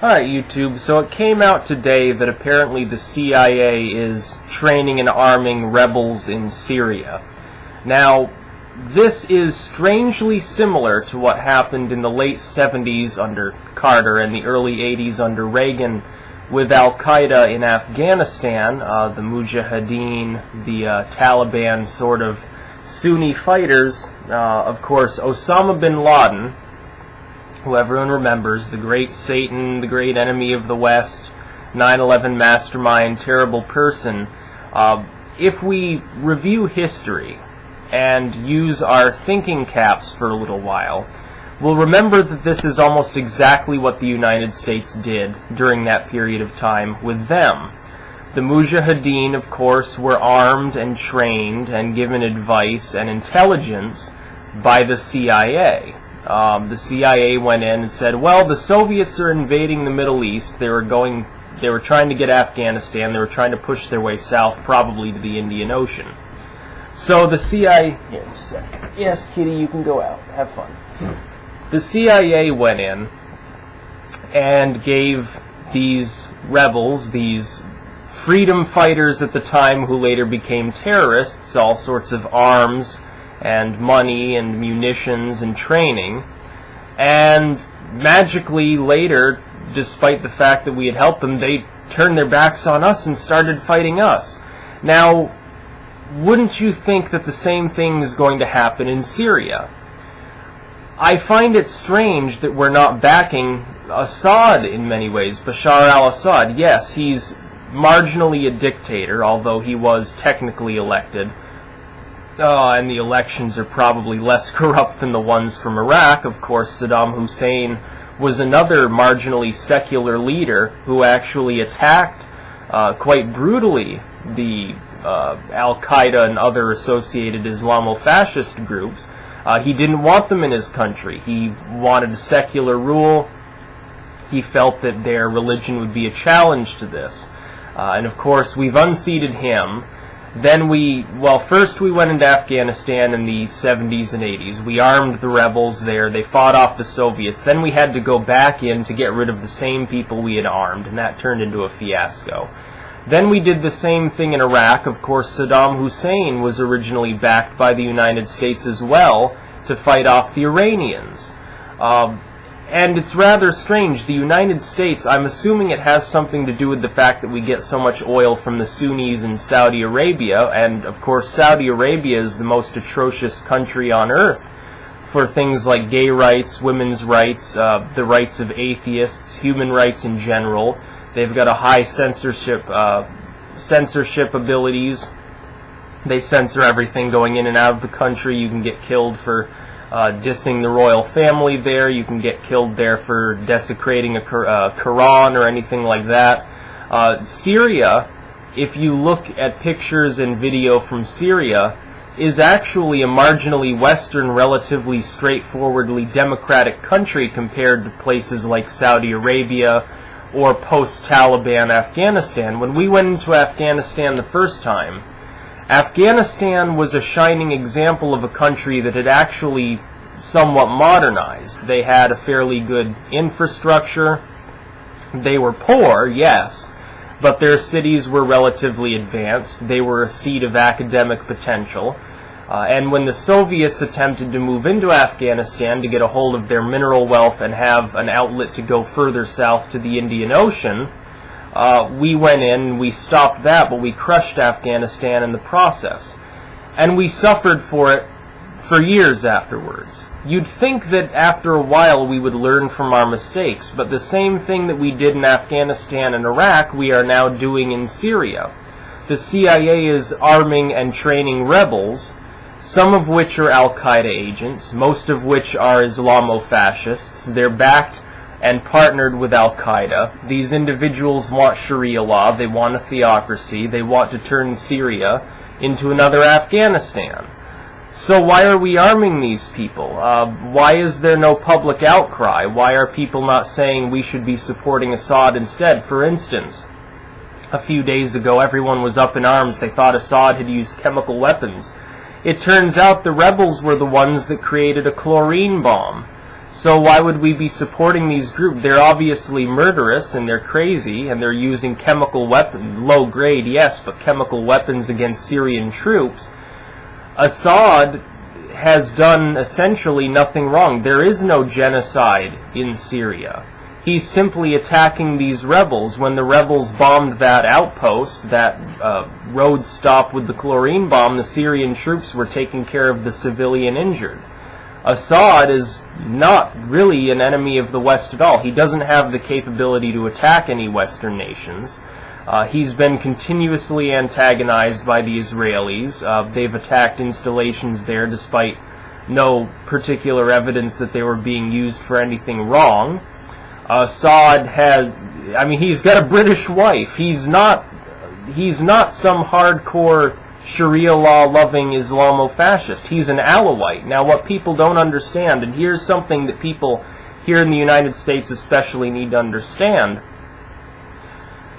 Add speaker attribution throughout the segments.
Speaker 1: Alright, YouTube, so it came out today that apparently the CIA is training and arming rebels in Syria. Now, this is strangely similar to what happened in the late 70s under Carter and the early 80s under Reagan with Al-Qaeda in Afghanistan, the Mujahideen, the Taliban sort of Sunni fighters. Of course, Osama bin Laden, who everyone remembers, the great Satan, the great enemy of the West, 9/11 mastermind, terrible person. If we review history and use our thinking caps for a little while, we'll remember that this is almost exactly what the United States did during that period of time with them. The Mujahideen, of course, were armed and trained and given advice and intelligence by the CIA. The CIA went in and said, well, the Soviets are invading the Middle East. They were trying to get Afghanistan. They were trying to push their way south, probably to the Indian Ocean. So the CIA... Here, just a second. Yes, kitty, you can go out. Have fun. The CIA went in and gave these rebels, these freedom fighters at the time who later became terrorists, all sorts of arms and money and munitions and training, and magically later, despite the fact that we had helped them, they turned their backs on us and started fighting us. Now, wouldn't you think that the same thing is going to happen in Syria? I find it strange that we're not backing Assad in many ways. Bashar al-Assad, yes, he's marginally a dictator, although he was technically elected. And the elections are probably less corrupt than the ones from Iraq. Of course, Saddam Hussein was another marginally secular leader who actually attacked quite brutally the Al-Qaeda and other associated Islamo-fascist groups. He didn't want them in his country. He wanted secular rule. He felt that their religion would be a challenge to this. And of course, we've unseated him. Then first we went into Afghanistan in the 70s and 80s. We armed the rebels there. They fought off the Soviets. Then we had to go back in to get rid of the same people we had armed, and that turned into a fiasco. Then we did the same thing in Iraq. Of course, Saddam Hussein was originally backed by the United States as well to fight off the Iranians. And it's rather strange. The United States, I'm assuming it has something to do with the fact that we get so much oil from the Sunnis in Saudi Arabia, and of course Saudi Arabia is the most atrocious country on earth for things like gay rights, women's rights, the rights of atheists, human rights in general. They've got a high censorship abilities. They censor everything going in and out of the country. You can get killed for dissing the royal family there. You can get killed there for desecrating a Quran or anything like that. Syria, if you look at pictures and video from Syria, is actually a marginally Western, relatively straightforwardly democratic country compared to places like Saudi Arabia or post-Taliban Afghanistan. When we went into Afghanistan the first time, Afghanistan was a shining example of a country that had actually somewhat modernized. They had a fairly good infrastructure. They were poor, yes, but their cities were relatively advanced. They were a seat of academic potential. And when the Soviets attempted to move into Afghanistan to get a hold of their mineral wealth and have an outlet to go further south to the Indian Ocean, we went in, we stopped that, but we crushed Afghanistan in the process. And we suffered for it for years afterwards. You'd think that after a while we would learn from our mistakes, but the same thing that we did in Afghanistan and Iraq, we are now doing in Syria. The CIA is arming and training rebels, some of which are Al-Qaeda agents, most of which are Islamo-fascists. They're backed and partnered with Al-Qaeda. These individuals want Sharia law, they want a theocracy, they want to turn Syria into another Afghanistan. So why are we arming these people? Why is there no public outcry? Why are people not saying we should be supporting Assad instead? For instance, a few days ago everyone was up in arms. They thought Assad had used chemical weapons. It turns out the rebels were the ones that created a chlorine bomb. So why would we be supporting these groups? They're obviously murderous and they're crazy and they're using chemical weapons, low grade, yes, but chemical weapons against Syrian troops. Assad has done essentially nothing wrong. There is no genocide in Syria. He's simply attacking these rebels. When the rebels bombed that outpost, that road stop with the chlorine bomb, the Syrian troops were taking care of the civilian injured. Assad is not really an enemy of the West at all. He doesn't have the capability to attack any Western nations. He's been continuously antagonized by the Israelis. They've attacked installations there despite no particular evidence that they were being used for anything wrong. Assad has, he's got a British wife. He's not some hardcore Sharia law-loving Islamo-fascist. He's an Alawite. Now, what people don't understand, and here's something that people here in the United States especially need to understand,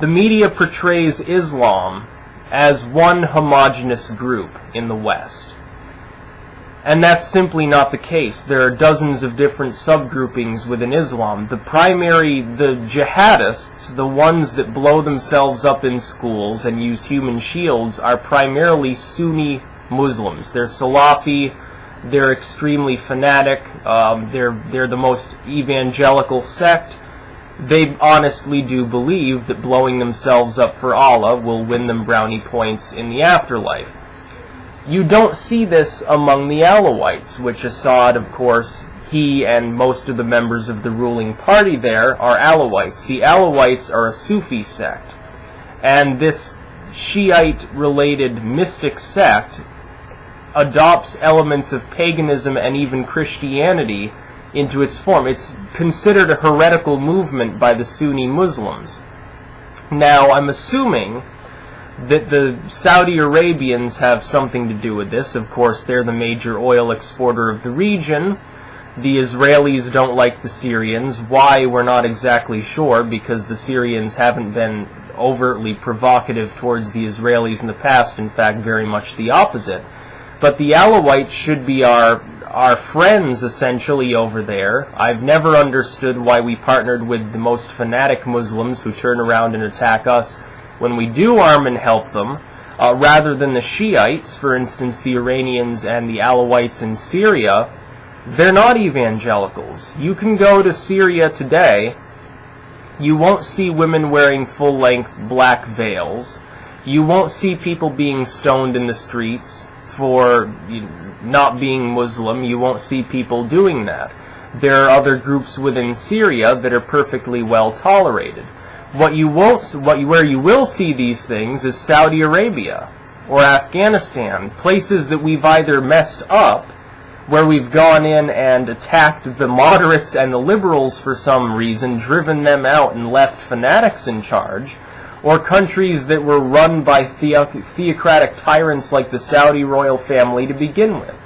Speaker 1: the media portrays Islam as one homogeneous group in the West. And that's simply not the case. There are dozens of different subgroupings within Islam. The jihadists, the ones that blow themselves up in schools and use human shields, are primarily Sunni Muslims. They're Salafi, they're extremely fanatic, they're the most evangelical sect. They honestly do believe that blowing themselves up for Allah will win them brownie points in the afterlife. You don't see this among the Alawites, which Assad, of course, he and most of the members of the ruling party there are Alawites. The Alawites are a Sufi sect. And this Shiite-related mystic sect adopts elements of paganism and even Christianity into its form. It's considered a heretical movement by the Sunni Muslims. Now, I'm assuming that the Saudi Arabians have something to do with this. Of course, they're the major oil exporter of the region. The Israelis don't like the Syrians. Why, we're not exactly sure, because the Syrians haven't been overtly provocative towards the Israelis in the past. In fact, very much the opposite. But the Alawites should be our friends, essentially, over there. I've never understood why we partnered with the most fanatic Muslims who turn around and attack us when we do arm and help them, rather than the Shiites, for instance, the Iranians and the Alawites in Syria. They're not evangelicals. You can go to Syria today, you won't see women wearing full-length black veils. You won't see people being stoned in the streets for not being Muslim. You won't see people doing that. There are other groups within Syria that are perfectly well tolerated. Where you will see these things is Saudi Arabia or Afghanistan, places that we've either messed up, where we've gone in and attacked the moderates and the liberals for some reason, driven them out and left fanatics in charge, or countries that were run by theocratic tyrants like the Saudi royal family to begin with.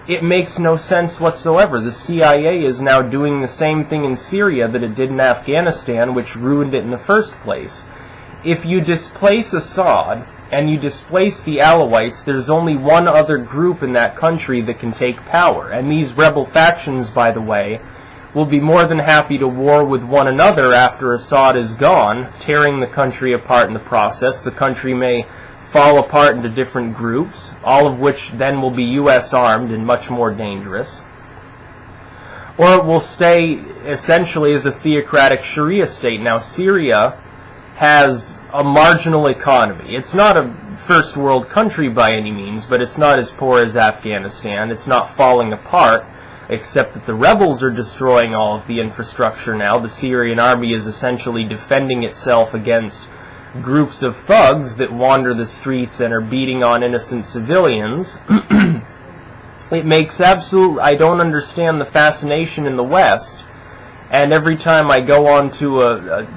Speaker 1: It makes no sense whatsoever. The CIA is now doing the same thing in Syria that it did in Afghanistan, which ruined it in the first place. If you displace Assad and you displace the Alawites, there's only one other group in that country that can take power. And these rebel factions, by the way, will be more than happy to war with one another after Assad is gone, tearing the country apart in the process. The country may fall apart into different groups, all of which then will be U.S. armed and much more dangerous. Or it will stay essentially as a theocratic Sharia state. Now, Syria has a marginal economy. It's not a first world country by any means, but it's not as poor as Afghanistan. It's not falling apart, except that the rebels are destroying all of the infrastructure now. The Syrian army is essentially defending itself against groups of thugs that wander the streets and are beating on innocent civilians. It makes I don't understand the fascination in the West, and every time I go onto a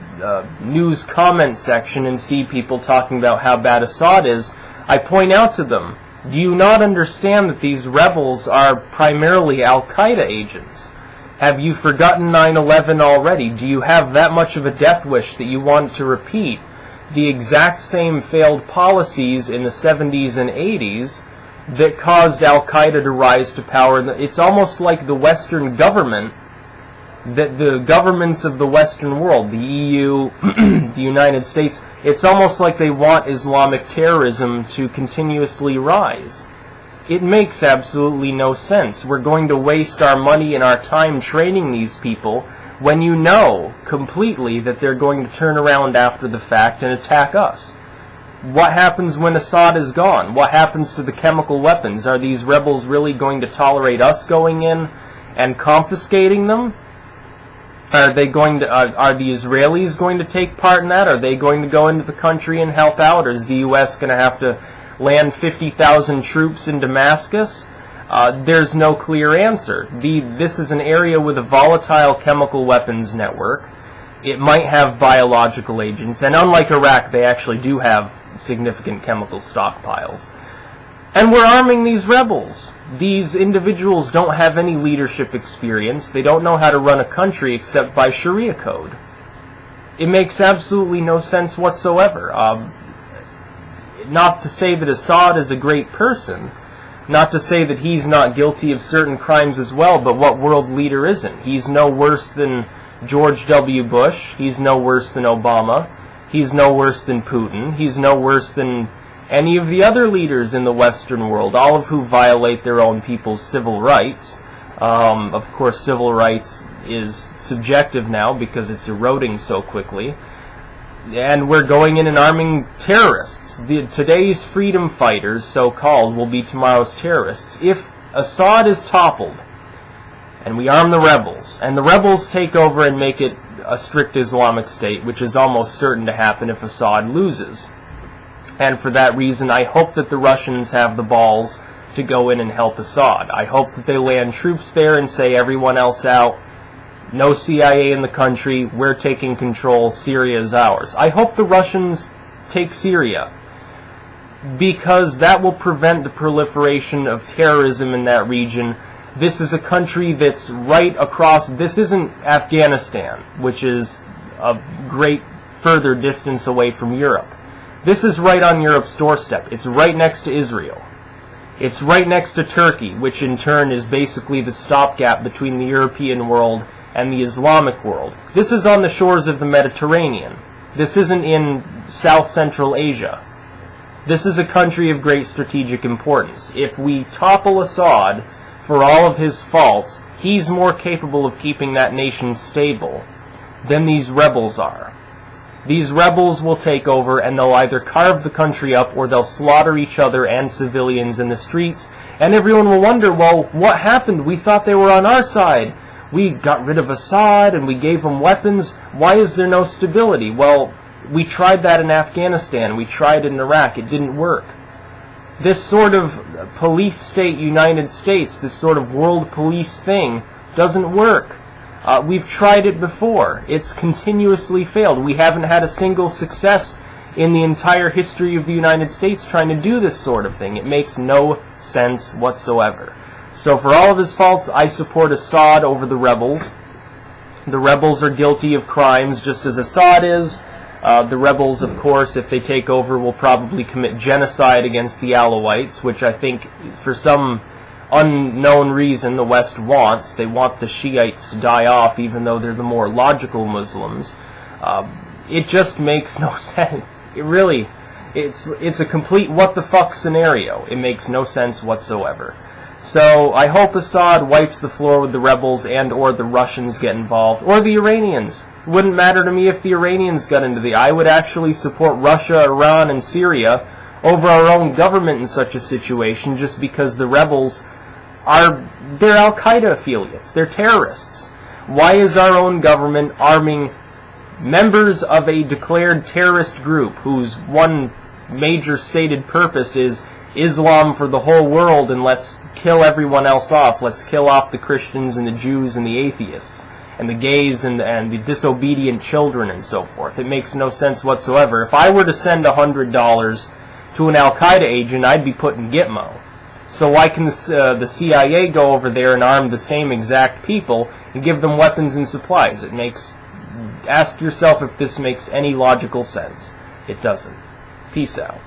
Speaker 1: news comment section and see people talking about how bad Assad is, I point out to them, do you not understand that these rebels are primarily Al-Qaeda agents? Have you forgotten 9/11 already? Do you have that much of a death wish that you want to repeat the exact same failed policies in the 70s and 80s that caused Al-Qaeda to rise to power? It's almost like the Western government that the governments of the Western world, the EU, the United States, it's almost like they want Islamic terrorism to continuously rise. It makes absolutely no sense. We're going to waste our money and our time training these people when you know completely that they're going to turn around after the fact and attack us. What happens when Assad is gone? What happens to the chemical weapons? Are these rebels really going to tolerate us going in and confiscating them? Are the Israelis going to take part in that? Are they going to go into the country and help out? Or is the U.S. going to have to land 50,000 troops in Damascus? There's no clear answer. This is an area with a volatile chemical weapons network. It might have biological agents, and unlike Iraq, they actually do have significant chemical stockpiles. And we're arming these rebels. These individuals don't have any leadership experience. They don't know how to run a country except by Sharia code. It makes absolutely no sense whatsoever. Not to say that Assad is a great person, not to say that he's not guilty of certain crimes as well, but what world leader isn't? He's no worse than George W. Bush. He's no worse than Obama. He's no worse than Putin. He's no worse than any of the other leaders in the Western world, all of who violate their own people's civil rights. Of course, civil rights is subjective now because it's eroding so quickly. And we're going in and arming terrorists. Today's freedom fighters, so-called, will be tomorrow's terrorists. If Assad is toppled, and we arm the rebels, and the rebels take over and make it a strict Islamic state, which is almost certain to happen if Assad loses. And for that reason, I hope that the Russians have the balls to go in and help Assad. I hope that they land troops there and say, everyone else out, no CIA in the country, we're taking control, Syria is ours. I hope the Russians take Syria, because that will prevent the proliferation of terrorism in that region. This is a country that's right across. This isn't Afghanistan, which is a great further distance away from Europe. This is right on Europe's doorstep. It's right next to Israel. It's right next to Turkey, which in turn is basically the stopgap between the European world and the Islamic world. This is on the shores of the Mediterranean. This isn't in South Central Asia. This is a country of great strategic importance. If we topple Assad, for all of his faults, he's more capable of keeping that nation stable than these rebels are. These rebels will take over and they'll either carve the country up or they'll slaughter each other and civilians in the streets, and everyone will wonder, well, what happened? We thought they were on our side. We got rid of Assad and we gave them weapons. Why is there no stability? Well, we tried that in Afghanistan. We tried it in Iraq. It didn't work. This sort of police state United States, this sort of world police thing, doesn't work. We've tried it before. It's continuously failed. We haven't had a single success in the entire history of the United States trying to do this sort of thing. It makes no sense whatsoever. So for all of his faults, I support Assad over the rebels. The rebels are guilty of crimes just as Assad is. The rebels, of course, if they take over, will probably commit genocide against the Alawites, which I think, for some unknown reason, the West wants. They want the Shiites to die off, even though they're the more logical Muslims. It just makes no sense. It's a complete what-the-fuck scenario. It makes no sense whatsoever. So I hope Assad wipes the floor with the rebels and or the Russians get involved, or the Iranians. It wouldn't matter to me if the Iranians got into I would actually support Russia, Iran, and Syria over our own government in such a situation, just because the rebels they're Al-Qaeda affiliates. They're terrorists. Why is our own government arming members of a declared terrorist group whose one major stated purpose is Islam for the whole world, and let's kill everyone else off. Let's kill off the Christians and the Jews and the atheists and the gays and the disobedient children and so forth. It makes no sense whatsoever. If I were to send $100 to an Al-Qaeda agent, I'd be put in Gitmo. So why can the CIA go over there and arm the same exact people and give them weapons and supplies? Ask yourself if this makes any logical sense. It doesn't. Peace out.